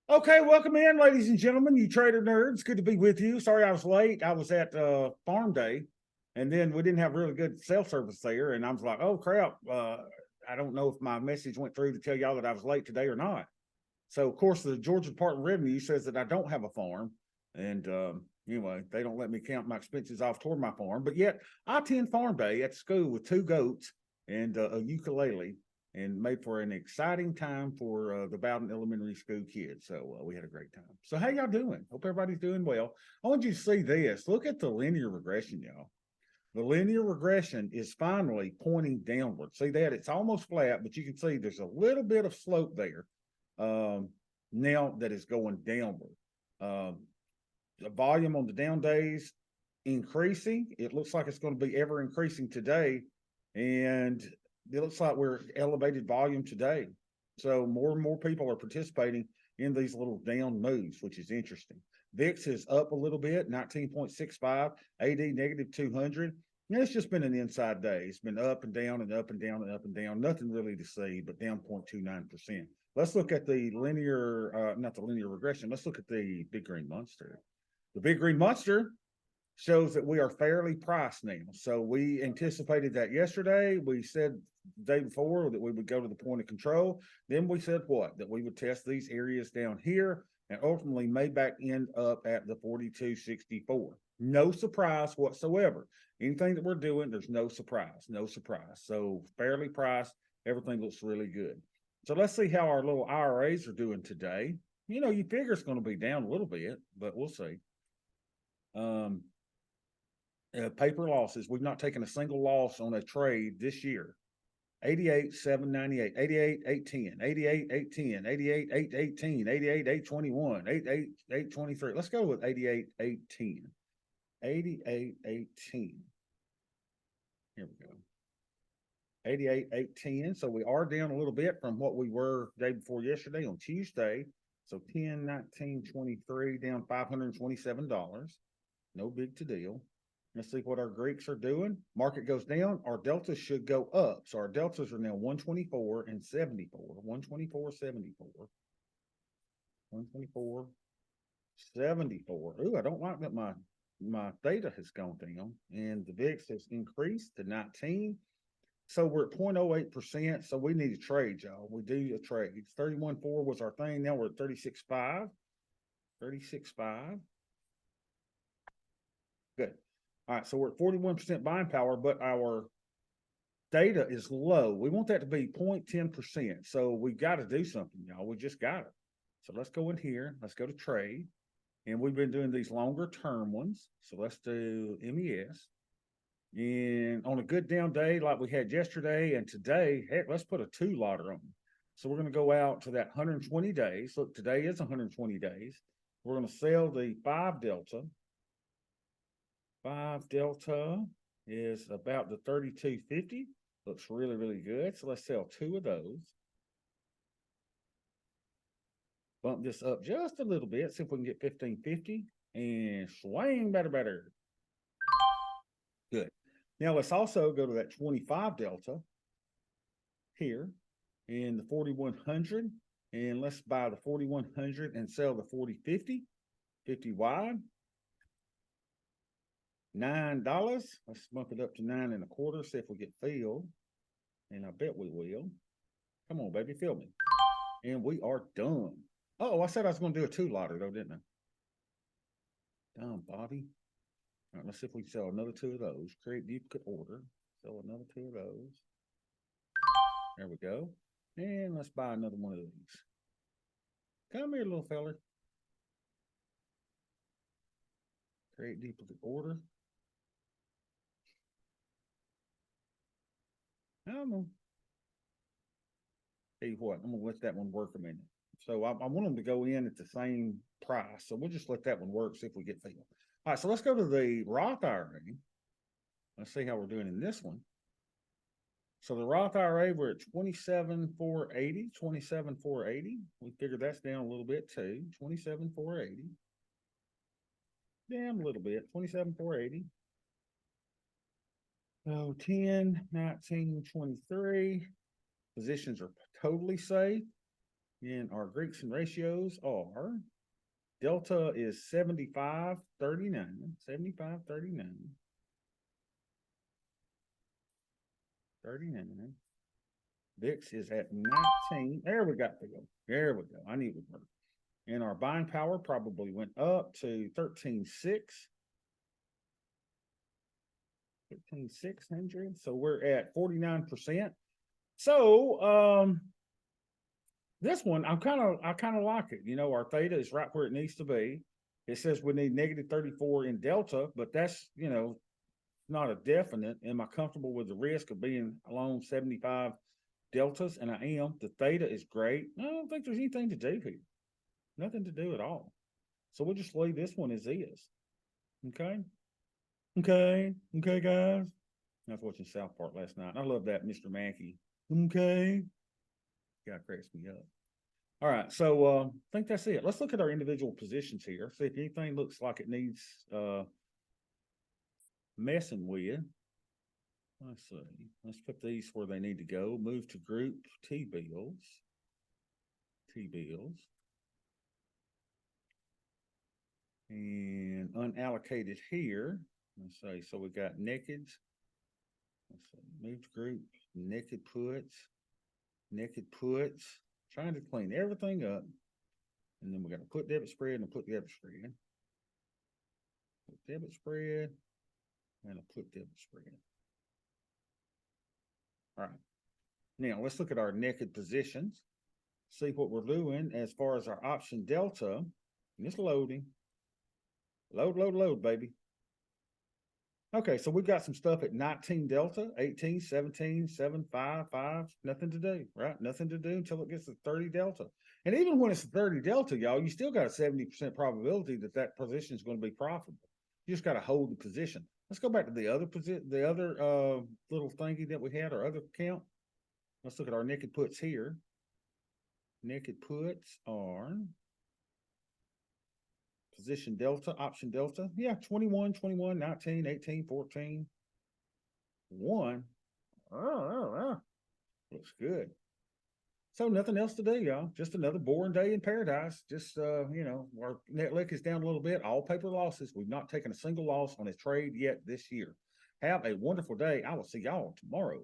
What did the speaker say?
Okay, welcome in, ladies and gentlemen, you trader nerds. Good to be with you. Sorry I was late. I was at Farm Day, and then we didn't have really good cell service there. And I was like, oh, crap. I don't know if my message went through to tell y'all that I was late today or not. So, of course, the Georgia Department of Revenue says that I don't have a farm. And anyway, they don't let me count my expenses off toward my farm. But yet, I attend Farm Day at school with two goats and a ukulele, and made for an exciting time for the Bowden Elementary School kids. So we had a great time. So how y'all doing? Hope everybody's doing well. I want you to see this. Look at the linear regression, y'all. The linear regression is finally pointing downward. See that? It's almost flat, but you can see there's a little bit of slope there now that is going downward. The volume on the down days increasing. It looks like it's going to be ever increasing today. And it looks like we're elevated volume today. So more and more people are participating in these little down moves, which is interesting. VIX is up a little bit, 19.65, AD negative 200. And it's just been an inside day. It's been up and down and up and down and up and down. Nothing really to see, but down 0.29%. Let's look at the linear, not the linear regression. Let's look at the big green monster. The big green monster shows that we are fairly priced now. So we anticipated that yesterday. We said the day before that we would go to the point of control. Then we said what? That we would test these areas down here and ultimately may back end up at the 42.64. No surprise whatsoever. Anything that we're doing, there's no surprise, no surprise. So fairly priced, everything looks really good. So let's see how our little IRAs are doing today. You know, you figure it's going to be down a little bit, but we'll see. Paper losses. We've not taken a single loss on a trade this year. 88, 798, 88, 810, 88, 810, 88, 818, 88, 821, 88, 823. Let's go with 88, 810. 88, 810. Here we go. 88, 810. So we are down a little bit from what we were the day before yesterday on Tuesday. So 10, 19, 23, down $527. No big to deal. Let's see what our Greeks are doing. Market goes down. Our deltas should go up. So our deltas are now 124 and 74. 124, 74. 124, 74. Ooh, I don't like that my theta has gone down. And the VIX has increased to 19. So we're at 0.08%. So we need a trade, y'all. We do a trade. 31.4 was our thing. Now we're at 36.5. 36.5. Good. All right, so we're at 41% buying power, but our data is low. We want that to be 0.10%. So we got to do something, y'all. We just got it. So let's go in here. Let's go to trade. And we've been doing these longer term ones. So let's do MES. And on a good down day like we had yesterday and today, heck, let's put a 2-lotter on. So we're going to go out to that 120 days. Look, today is 120 days. We're going to sell the 5 delta. 5 delta is about the 32.50. Looks really, really good. So let's sell 2 of those. Bump this up just a little bit. See if we can get 15.50 and swing better. Good. Now let's also go to that 25 delta here in the 4100, and let's buy the 4100 and sell the 40.50, 50 wide. $9. Let's bump it up to 9.25. See if we get filled. And I bet we will. Come on, baby, fill me. And we are done. Oh, I said I was going to do a 2-lotter though, didn't I? Dumb Bobby. All right, let's see if we can sell another 2 of those. Create duplicate order. Sell another 2 of those. There we go. And let's buy another one of these. Come here, little feller. Create duplicate order. I'm gonna tell you what, I'm gonna let that one work a minute. So I want them to go in at the same price. So we'll just let that one work, see if we get filled. All right, so let's go to the Roth IRA. Let's see how we're doing in this one. So the Roth IRA, we're at 27,480, 27,480. We figured that's down a little bit too. 27,480. Down a little bit, 27,480. So 10, 19, 23. Positions are totally safe. And our Greeks and ratios are delta is 75.39, 75.39, 39. VIX is at 19. There we got to go. There we go. I knew it would work. And our buying power probably went up to 13.6. 13,600. So we're at 49%. So this one I kind of like it. You know, our theta is right where it needs to be. It says we need negative 34 in delta, but that's, you know, not a definite. Am I comfortable with the risk of being along 75 deltas? And I am. The theta is great. I don't think there's anything to do here. Nothing to do at all. So we'll just leave this one as is. Okay. Okay. Okay, guys. I was watching South Park last night. I love that, Mr. Mackey. Okay. Guy cracks me up. All right. So I think that's it. Let's look at our individual positions here. See if anything looks like it needs messing with. Let's see. Let's put these where they need to go. Move to group T-bills. T-bills. And unallocated here. Let's see. So we got naked. Let's see. Move to group. Naked puts. Naked puts. Trying to clean everything up. And then we're going to put debit spread and put debit spread. Put debit spread. And a put debit spread. All right. Now let's look at our naked positions. See what we're doing as far as our option delta. And it's loading. Load, load, load, baby. Okay, so we've got some stuff at 19 delta, 18, 17, 7, 5, 5. Nothing to do, right? Nothing to do until it gets to 30 delta. And even when it's 30 delta, y'all, you still got a 70% probability that that position is going to be profitable. You just got to hold the position. Let's go back to the other position, the other little thingy that we had, our other account. Let's look at our naked puts here. Naked puts are position delta, option delta. Yeah, 21, 21, 19, 18, 14, 1. Looks good. So nothing else to do, y'all. Just another boring day in paradise. Just, you know, our net lick is down a little bit. All paper losses. We've not taken a single loss on a trade yet this year. Have a wonderful day. I will see y'all tomorrow.